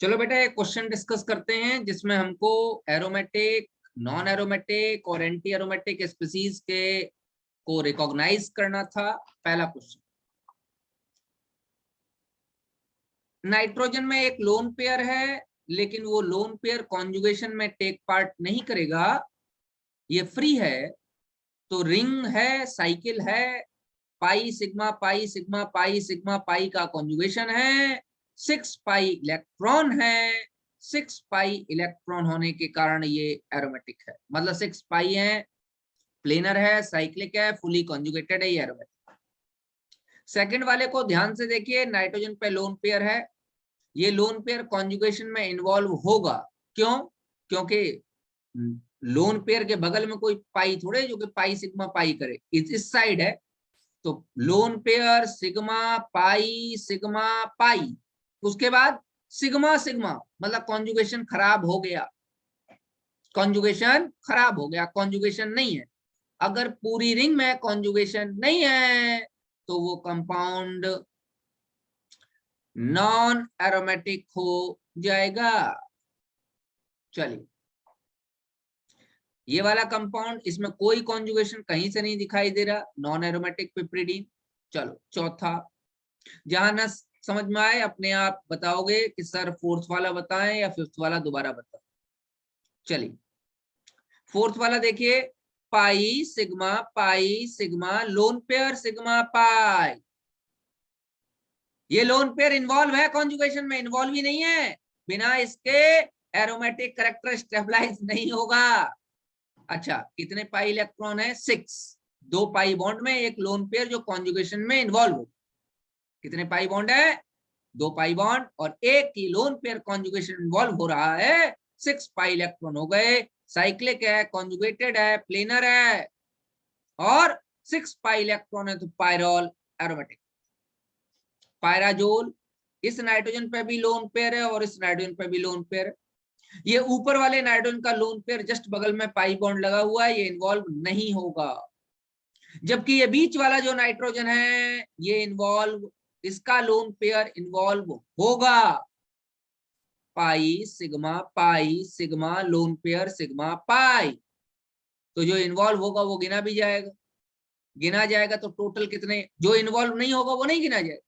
चलो बेटा एक क्वेश्चन डिस्कस करते हैं जिसमें हमको एरोमेटिक, नॉन एरोमेटिक और एंटी एरोमेटिक स्पीसीज के को रिकॉग्नाइज करना था। पहला क्वेश्चन, नाइट्रोजन में एक लोन पेयर है लेकिन वो लोन पेयर कॉन्जुगेशन में टेक पार्ट नहीं करेगा, ये फ्री है, तो रिंग है, साइकिल है, pi sigma pi sigma pi sigma pi का कॉन्जुगेशन है, 6 पाई इलेक्ट्रॉन है, 6 पाई इलेक्ट्रॉन होने के कारण ये एरोमेटिक है। मतलब 6 पाई है, प्लेनर है, साइक्लिक है, फुली कॉन्जुगेटेड है, ये एरोमेटिक। सेकंड वाले को ध्यान से देखिए, नाइट्रोजन पे लोन पेयर है, ये लोन पेयर कॉन्जुगेशन में इन्वॉल्व होगा। क्यों? क्योंकि लोन पेयर के बगल में कोई पाई थोड़े जो कि पाई सिग्मा पाई करे, इस साइड है, तो लोन पेयर सिग्मा पाई, उसके बाद सिग्मा सिग्मा, मतलब कॉन्जुगेशन खराब हो गया, कॉन्जुगेशन खराब हो गया, कॉन्जुगेशन नहीं है। अगर पूरी रिंग में कॉन्जुगेशन नहीं है तो वो कंपाउंड नॉन एरोमेटिक हो जाएगा। चलिए, ये वाला कंपाउंड, इसमें कोई कॉन्जुगेशन कहीं से नहीं दिखाई दे रहा, नॉन एरोमेटिक पिपरिडीन। चलो चौथा, जहां न समझ में आए अपने आप बताओगे कि सर फोर्थ वाला बताएं या फिफ्थ वाला दोबारा बताएं। चलिए फोर्थ वाला देखिए, पाई सिग्मा लोन पेयर सिग्मा पाई, ये लोन पेयर इन्वॉल्व है कॉन्जुगेशन में? इन्वॉल्व ही नहीं है, बिना इसके एरोमेटिक करेक्टर स्टेबलाइज नहीं होगा। अच्छा, कितने पाई इलेक्ट्रॉन है? 6, 2 पाई बॉन्ड में एक लोन पेयर जो कॉन्जुगेशन में इन्वॉल्व हो। कितने पाई बॉन्ड है? 2 पाई बॉन्ड, और एक ही लोन पेयर कॉन्जुगेशन इन्वॉल्व हो रहा है, 6 पाई इलेक्ट्रॉन हो गए, साइक्लिक है, कॉन्जुगेटेड है, प्लेनर है, और 6 पाई इलेक्ट्रॉन है, तो पायरॉल एरोमेटिक। पायराजोल, इस नाइट्रोजन पे भी लोन पेयर है और इस नाइट्रोजन पे भी लोन पेयर है। ये ऊपर वाले नाइट्रोजन का लोन पेयर जस्ट बगल में पाई बॉन्ड लगा हुआ है, ये इन्वॉल्व नहीं होगा। जबकि ये बीच वाला जो नाइट्रोजन है ये इन्वॉल्व, इसका लोन पेयर इन्वॉल्व होगा, पाई सिग्मा लोन पेयर सिग्मा पाई। तो जो इन्वॉल्व होगा वो गिना भी जाएगा, गिना जाएगा तो टोटल कितने, जो इन्वॉल्व नहीं होगा वो नहीं गिना जाएगा।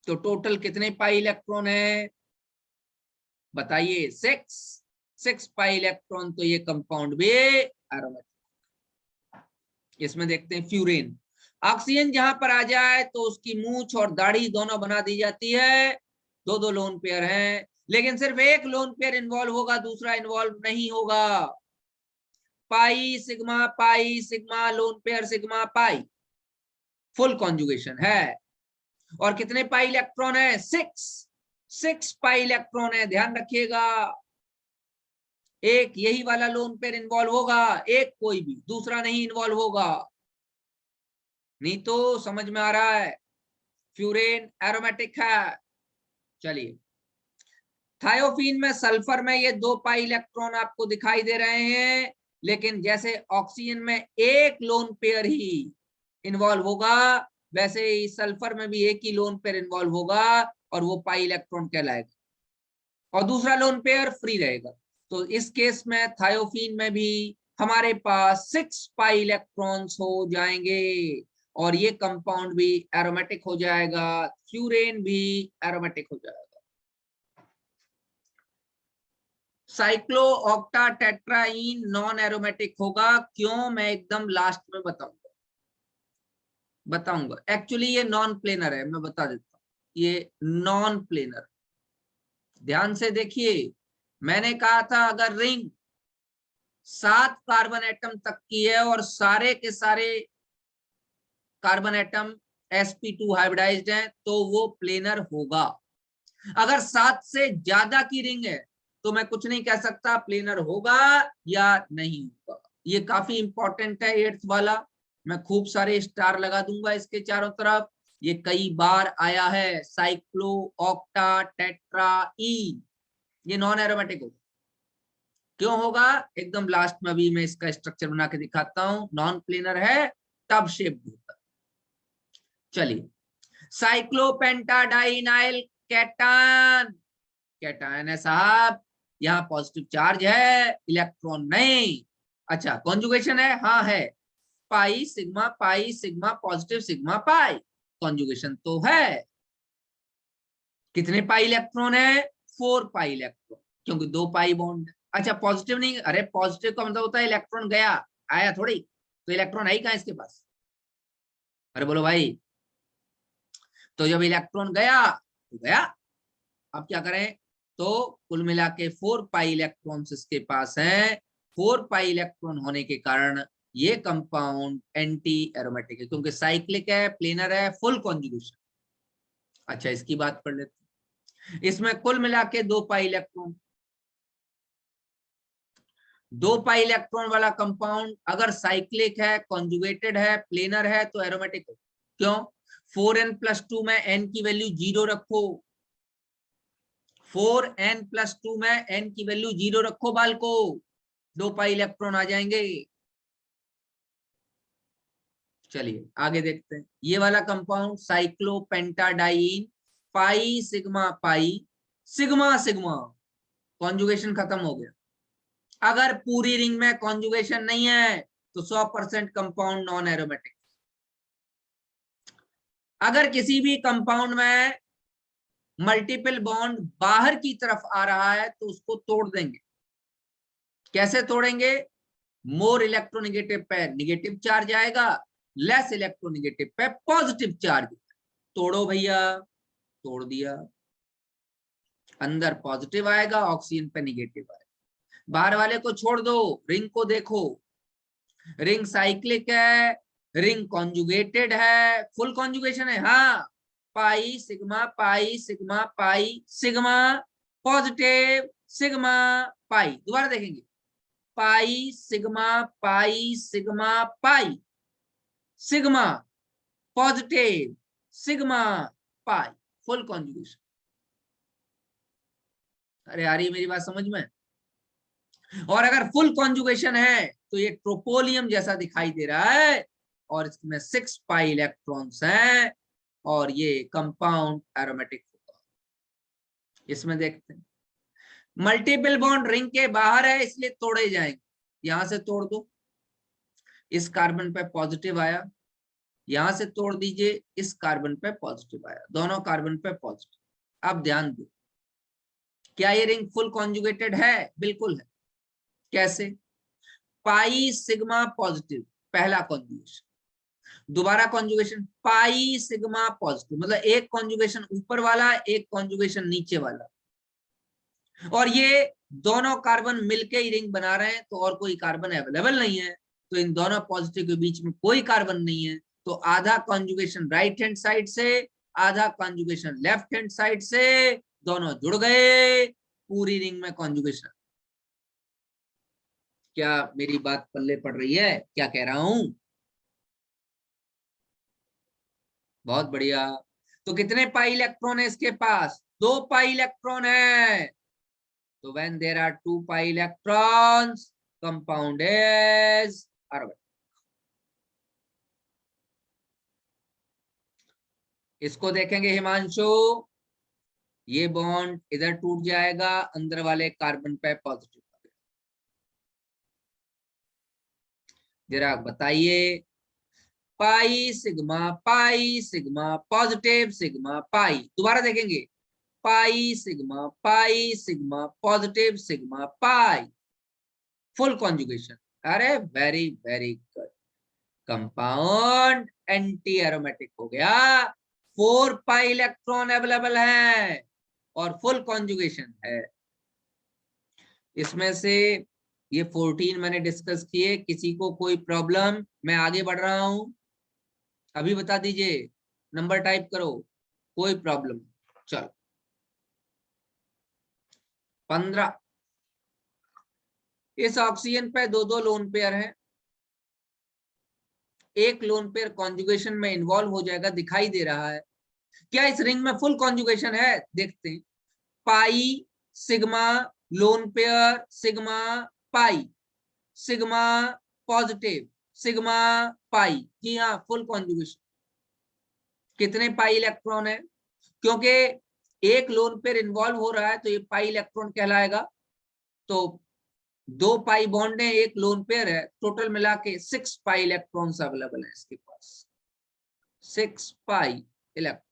तो टोटल कितने पाई इलेक्ट्रॉन है बताइए? 6 पाई इलेक्ट्रॉन, तो ये कंपाउंड भी एरोमेटिक। इसमें देखते हैं फ्यूरेन, ऑक्सीजन जहां पर आ जाए तो उसकी मूंछ और दाढ़ी दोनों बना दी जाती है, दो दो लोन पेयर हैं, लेकिन सिर्फ एक लोन पेयर इन्वॉल्व होगा, दूसरा इन्वॉल्व नहीं होगा। पाई sigma lone pair sigma pi, full conjugation है। और कितने पाई इलेक्ट्रॉन है? 6 पाई इलेक्ट्रॉन है, ध्यान रखिएगा। एक यही वाला लोन पेयर इन्वॉल्व होगा, एक कोई भी दूसरा नहीं इन्वॉल्व होगा। नहीं तो समझ में आ रहा है, फ्यूरेन एरोमेटिक है। चलिए, थायोफीन में सल्फर में ये 2 पाई इलेक्ट्रॉन आपको दिखाई दे रहे हैं, लेकिन जैसे ऑक्सीजन में एक लोन पेयर ही इन्वॉल्व होगा, वैसे ही सल्फर में भी एक ही लोन पेयर इन्वॉल्व होगा और वो पाई इलेक्ट्रॉन कहलाएगा, और दूसरा लोन पेयर फ्री रहेगा। तो इस केस में थायोफीन में भी हमारे पास 6 पाई इलेक्ट्रॉन्स हो जाएंगे और ये कंपाउंड भी एरोमेटिक हो जाएगा, फ्यूरेन भी एरोमेटिक हो जाएगा। साइक्लो ऑक्टा टेट्राइन नॉन एरोमेटिक होगा, क्यों? मैं एकदम लास्ट में बताऊंगा। एक्चुअली ये नॉन प्लेनर है, मैं बता देता हूँ, ये नॉन प्लेनर। ध्यान से देखिए, मैंने कहा था अगर रिंग 7 कार्बन एटम तक की है और सारे के सारे कार्बन एटम sp2 हाइब्रिडाइज्ड हैं तो वो प्लेनर होगा। अगर 7 से ज्यादा की रिंग है तो मैं कुछ नहीं कह सकता प्लेनर होगा या नहीं होगा। ये काफी इंपॉर्टेंट है 8th वाला, मैं खूब सारे स्टार लगा दूंगा इसके चारों तरफ, ये कई बार आया है। साइक्लो ऑक्टा टेट्रा ई, ये नॉन एरोमेटिक होगा। क्यों होगा? एकदम लास्ट में अभी मैं इसका स्ट्रक्चर बना के दिखाता हूं। नॉन प्लेनर है, टब शेप होता है। चलिए, साइक्लोपेंटाडाइनाइल कैटान, कैटायन है साहब, यहाँ पॉजिटिव चार्ज है, इलेक्ट्रॉन नहीं। अच्छा कॉन्जुगेशन है, हाँ है, पाई सिग्मा पॉजिटिव सिग्मा पाई, कॉन्जुगेशन तो है। कितने पाई इलेक्ट्रॉन है? 4 पाई इलेक्ट्रॉन, क्योंकि 2 पाई बॉन्ड है। अच्छा पॉजिटिव नहीं, अरे पॉजिटिव का मतलब होता है इलेक्ट्रॉन गया, आया थोड़ी, तो इलेक्ट्रॉन है ही कहां इसके पास? अरे बोलो भाई, तो जब इलेक्ट्रॉन गया तो गया, अब क्या करें? तो कुल मिला के 4 पाई इलेक्ट्रॉन्स इसके पास हैं। 4 पाई इलेक्ट्रॉन होने के कारण ये कंपाउंड एंटी एरोमेटिक है, क्योंकि साइक्लिक है, प्लेनर है, फुल कॉन्जुगेशन। अच्छा इसकी बात कर लेते हैं। इसमें कुल मिला के 2 पाई इलेक्ट्रॉन, 2 पाई इलेक्ट्रॉन वाला कंपाउंड अगर साइक्लिक है, कॉन्जुगेटेड है, प्लेनर है तो एरोमेटिक है। क्यों? 4n+2 में n की वैल्यू 0 रखो, 4n+2 में n की वैल्यू 0 रखो बाल को, 2 पाई इलेक्ट्रॉन आ जाएंगे। चलिए आगे देखते हैं। ये वाला compound cyclopentadiene, pi sigma sigma, conjugation खत्म हो गया। अगर पूरी रिंग में कॉन्जुगेशन नहीं है तो 100% कंपाउंड नॉन एरोमेटिक। अगर किसी भी कंपाउंड में मल्टीपल बॉन्ड बाहर की तरफ आ रहा है तो उसको तोड़ देंगे। कैसे तोड़ेंगे? मोर इलेक्ट्रोनेगेटिव पे निगेटिव चार्ज आएगा, लेस इलेक्ट्रोनेगेटिव पे पॉजिटिव चार्ज। तोड़ो भैया, तोड़ दिया, अंदर पॉजिटिव आएगा, ऑक्सीजन पे निगेटिव आएगा। बाहर वाले को छोड़ दो, रिंग को देखो, रिंग साइक्लिक है, रिंग कॉन्जुगेटेड है, फुल कॉन्जुगेशन है, हाँ, पाई सिग्मा पॉजिटिव सिग्मा पाई। दोबारा देखेंगे, pi sigma positive sigma pi, full conjugation. अरे आ रही है मेरी बात समझ में? और अगर फुल कॉन्जुगेशन है तो ये ट्रोपोलियम जैसा दिखाई दे रहा है, और इसमें 6 पाई इलेक्ट्रॉन्स हैं, और ये कंपाउंड एरोमेटिक होगा। इसमें देखते हैं, मल्टीपल बॉन्ड रिंग के बाहर है इसलिए तोड़े जाएंगे। यहां से तोड़ दो, इस कार्बन पे पॉजिटिव आया, यहां से तोड़ दीजिए, इस कार्बन पे पॉजिटिव आया, दोनों कार्बन पे पॉजिटिव। अब ध्यान दो, क्या ये रिंग फुल कॉन्जुगेटेड है? बिल्कुल है। कैसे? पाई सिग्मा पॉजिटिव, पहला कॉन्जुगेशन, दोबारा कॉन्जुगेशन पाई सिग्मा पॉजिटिव, मतलब एक कॉन्जुगेशन ऊपर वाला, एक कॉन्जुगेशन नीचे वाला, और ये दोनों कार्बन मिलके ही रिंग बना रहे हैं, तो और कोई कार्बन अवेलेबल नहीं है, तो इन दोनों पॉजिटिव के बीच में कोई कार्बन नहीं है, तो आधा कॉन्जुगेशन राइट हैंड साइड से, आधा कॉन्जुगेशन लेफ्ट हैंड साइड से, दोनों जुड़ गए, पूरी रिंग में कॉन्जुगेशन। क्या मेरी बात पल्ले पड़ रही है? क्या कह रहा हूं? बहुत बढ़िया। तो कितने पाई इलेक्ट्रॉन है इसके पास? 2 पाई इलेक्ट्रॉन है। तो when there are 2 pi electrons, compound is aromatic. इसको देखेंगे हिमांशु, ये बॉन्ड इधर टूट जाएगा, अंदर वाले कार्बन पे पॉजिटिव। जरा बताइए, pi sigma positive sigma pi, दोबारा देखेंगे, pi sigma positive sigma pi, full conjugation. अरे very very good, compound anti aromatic हो गया। 4 पाई इलेक्ट्रॉन अवेलेबल है और फुल कॉन्जुगेशन है। इसमें से ये 14 मैंने डिस्कस किए, किसी को कोई प्रॉब्लम? मैं आगे बढ़ रहा हूं, अभी बता दीजिए, नंबर टाइप करो, कोई प्रॉब्लम? चलो 15। इस ऑक्सीजन पे 2 लोन पेयर हैं, एक लोन पेयर कॉन्जुगेशन में इन्वॉल्व हो जाएगा, दिखाई दे रहा है। क्या इस रिंग में फुल कॉन्जुगेशन है? देखते हैं, pi sigma lone pair sigma pi, sigma positive sigma pi, जी हाँ फुल कॉन्जुगेशन। कितने पाई इलेक्ट्रॉन है? क्योंकि एक लोन पेयर इन्वॉल्व हो रहा है तो ये पाई इलेक्ट्रॉन कहलाएगा। तो 2 पाई बॉन्ड है, एक लोन पेयर है, टोटल मिला के 6 पाई इलेक्ट्रॉन्स अवेलेबल है इसके पास, 6 पाई इलेक्ट्रॉन।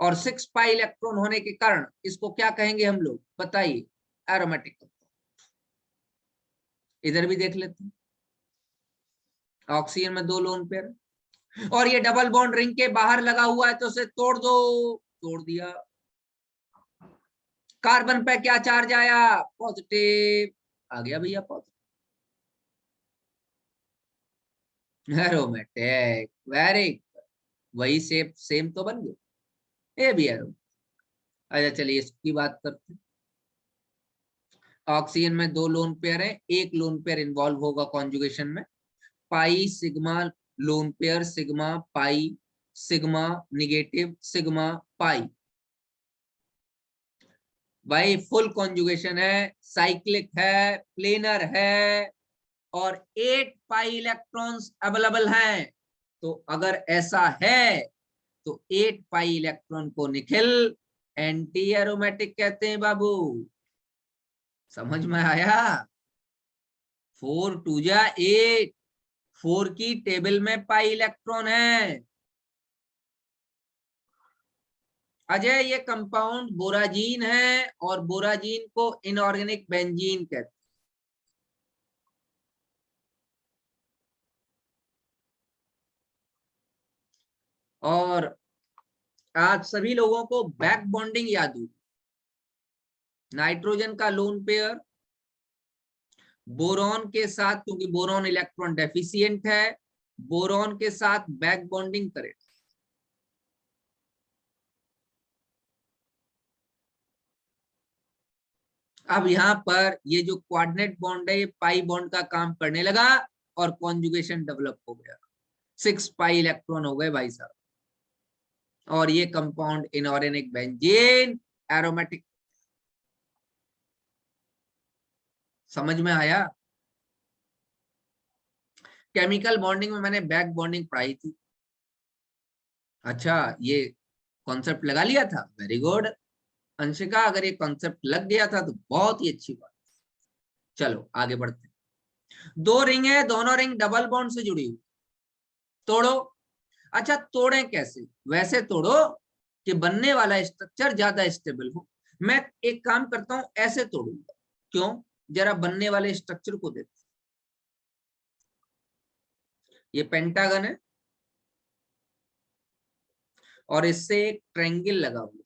और 6 पाई इलेक्ट्रॉन होने के कारण इसको क्या कहेंगे हम लोग, बताइए, एरोमेटिक कंपाउंड। इधर भी देख लेते हैं, ऑक्सीजन में 2 लोन पेयर और ये डबल बॉन्ड रिंग के बाहर लगा हुआ है तो उसे तोड़ दो, तोड़ दिया। कार्बन पे क्या चार्ज आया, पॉजिटिव आ गया भैया, पॉजिटिव, एरोमेटिक, वेरी, वही सेम सेम तो बन गया, ये भी एरोमेटिक। अच्छा चलिए इसकी बात करते हैं। ऑक्सीजन में 2 लोन पेयर है, एक लोन पेयर इन्वॉल्व होगा कॉन्जुगेशन में, पाई sigma lone pair, sigma pi, sigma negative, sigma pi. भाई फुल कॉन्जुगेशन है, साइक्लिक है, प्लेनर है और 8 पाई इलेक्ट्रॉन्स अवेलेबल हैं। तो अगर ऐसा है तो 8 पाई इलेक्ट्रॉन को निखिल एंटी एरोमेटिक कहते हैं बाबू, समझ में आया। 4 2 जा 8, 4 की टेबल में पाई इलेक्ट्रॉन है। अजय ये कंपाउंड बोराजीन है और बोराजीन को इनऑर्गेनिक बेंजीन कहते हैं। और आज सभी लोगों को बैक बॉन्डिंग याद होगी, नाइट्रोजन का लोन पेयर बोरॉन के साथ, क्योंकि बोरॉन इलेक्ट्रॉन डेफिशिएंट है, बोरॉन के साथ बैक बॉन्डिंग करे। अब यहाँ पर ये जो कोऑर्डिनेट बॉन्ड है ये पाई बॉन्ड का काम करने लगा और कॉन्जुगेशन डेवलप हो गया, 6 पाई इलेक्ट्रॉन हो गए भाई साहब। और ये कंपाउंड इनऑर्गेनिक बेंजीन एरोमेटिक, समझ में आया। केमिकल बॉन्डिंग में मैंने बैक बॉन्डिंग पढ़ाई थी। अच्छा ये कॉन्सेप्ट लगा लिया था, वेरी गुड अंशिका, अगर ये कॉन्सेप्ट लग गया था तो बहुत ही अच्छी बात। चलो आगे बढ़ते हैं। 2 रिंग है, दोनों रिंग डबल बॉन्ड से जुड़ी हुई, तोड़ो। अच्छा तोड़े कैसे, वैसे तोड़ो कि बनने वाला स्ट्रक्चर ज्यादा स्टेबल हो। मैं एक काम करता हूं, ऐसे तोड़ूंगा, क्यों, जरा बनने वाले स्ट्रक्चर को देखो। ये पेंटागन है और इससे एक ट्रायंगल लगा हुआ है,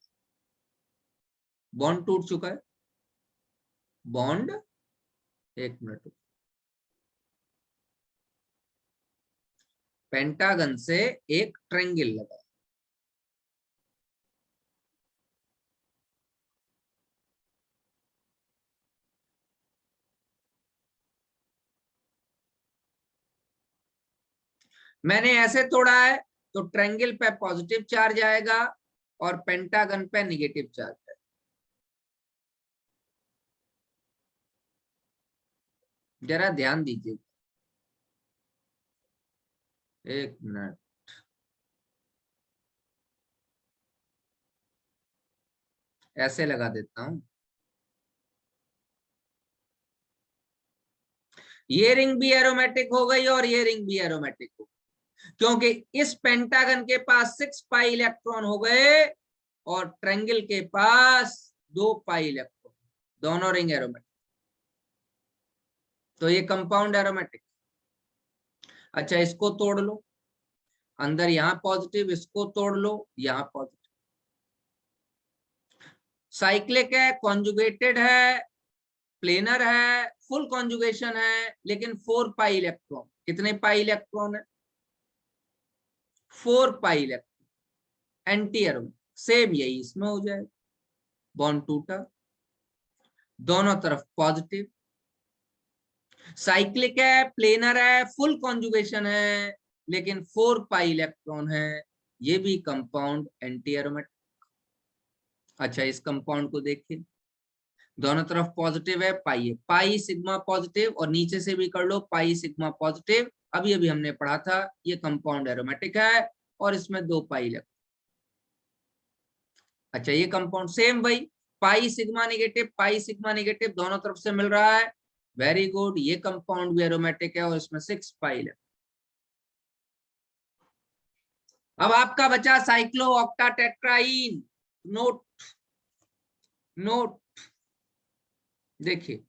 बॉन्ड टूट चुका है, बॉन्ड, एक मिनट, पेंटागन से एक ट्रायंगल लगा, मैंने ऐसे तोड़ा है तो ट्रायंगल पे पॉजिटिव चार्ज आएगा और पेंटागन पे निगेटिव चार्ज आएगा। जरा ध्यान दीजिए, एक मिनट, ऐसे लगा देता हूं। ये रिंग भी एरोमेटिक हो गई और ये रिंग भी एरोमेटिक हो गई, क्योंकि इस पेंटागन के पास 6 पाई इलेक्ट्रॉन हो गए और ट्रायंगल के पास 2 पाई इलेक्ट्रॉन, दोनों रिंग एरोमेटिक, तो ये कंपाउंड एरोमेटिक। अच्छा इसको तोड़ लो, अंदर यहां पॉजिटिव, इसको तोड़ लो, यहां पॉजिटिव, साइक्लिक है, कॉन्जुगेटेड है, प्लेनर है, फुल कॉन्जुगेशन है, लेकिन 4 पाई इलेक्ट्रॉन, कितने पाई इलेक्ट्रॉन है, 4 pi electron, anti aromatic, same यही इसमें हो जाएगा, बॉन्ड टूटा, दोनों तरफ पॉजिटिव, साइक्लिक है, प्लेनर है, फुल कॉन्जुगेशन है, लेकिन 4 पाई इलेक्ट्रॉन है, ये भी कंपाउंड एंटी एरोमेटिक। अच्छा इस कंपाउंड को देखिए, दोनों तरफ पॉजिटिव है, पाई है, पाई सिग्मा पॉजिटिव, और नीचे से भी कर लो पाई सिग्मा पॉजिटिव, अभी हमने पढ़ा था, ये कंपाउंड एरोमेटिक है और इसमें 2 पाई इलेक्ट्रॉन। अच्छा ये कंपाउंड सेम वही पाई सिग्मा नेगेटिव दोनों तरफ से मिल रहा है। वेरी गुड, ये कंपाउंड भी एरोमेटिक है और इसमें 6 पाई है। अब आपका बचा साइक्लो ऑक्टाटेट्राइन। नोट नोट देखिए,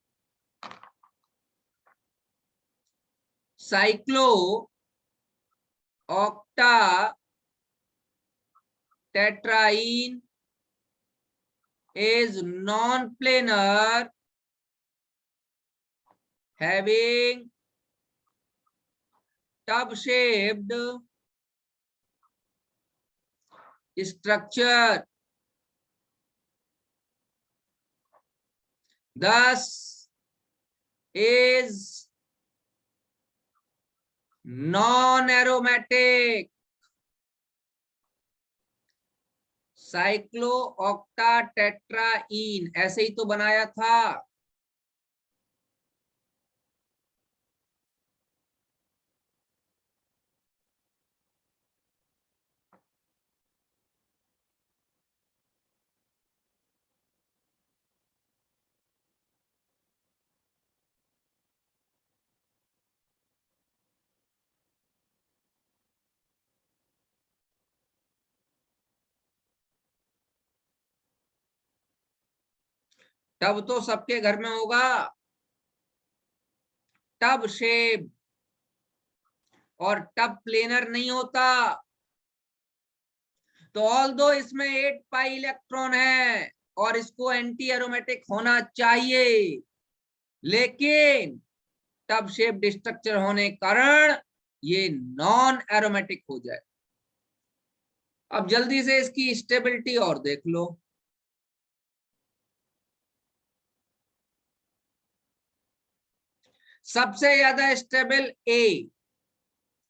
cyclooctatetraene is non-planar having tub-shaped structure. Thus is non-aromatic. Cyclooctatetraene ऐसे ही तो बनाया था। तब तो सबके घर में होगा टब शेप, और टब प्लेनर नहीं होता। तो ऑल दो इसमें 8 पाई इलेक्ट्रॉन है और इसको एंटी एरोमेटिक होना चाहिए, लेकिन टब शेप स्ट्रक्चर होने के कारण ये नॉन एरोमेटिक हो जाए। अब जल्दी से इसकी स्टेबिलिटी और देख लो। सबसे ज्यादा स्टेबल ए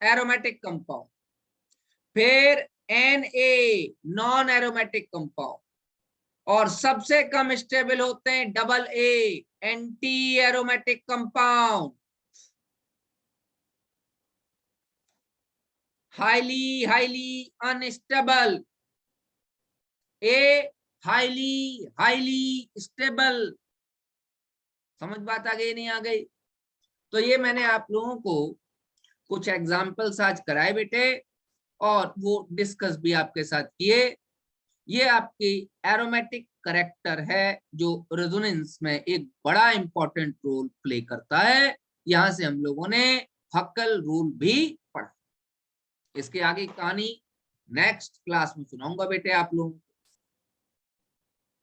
एरोमेटिक कंपाउंड, फिर Na नॉन एरोमेटिक कंपाउंड, और सबसे कम स्टेबल होते हैं double A anti aromatic compound. Highly unstable, a highly stable. समझ बात आ गई नहीं आ गई? तो ये मैंने आप लोगों को कुछ एग्जाम्पल्स आज कराए बेटे, और वो डिस्कस भी आपके साथ किए। ये आपकी एरोमेटिक करेक्टर है जो रेजोनेंस में एक बड़ा इंपॉर्टेंट रोल प्ले करता है। यहां से हम लोगों ने हक्कल रूल भी पढ़ा। इसके आगे कहानी नेक्स्ट क्लास में सुनाऊंगा बेटे आप लोगों को।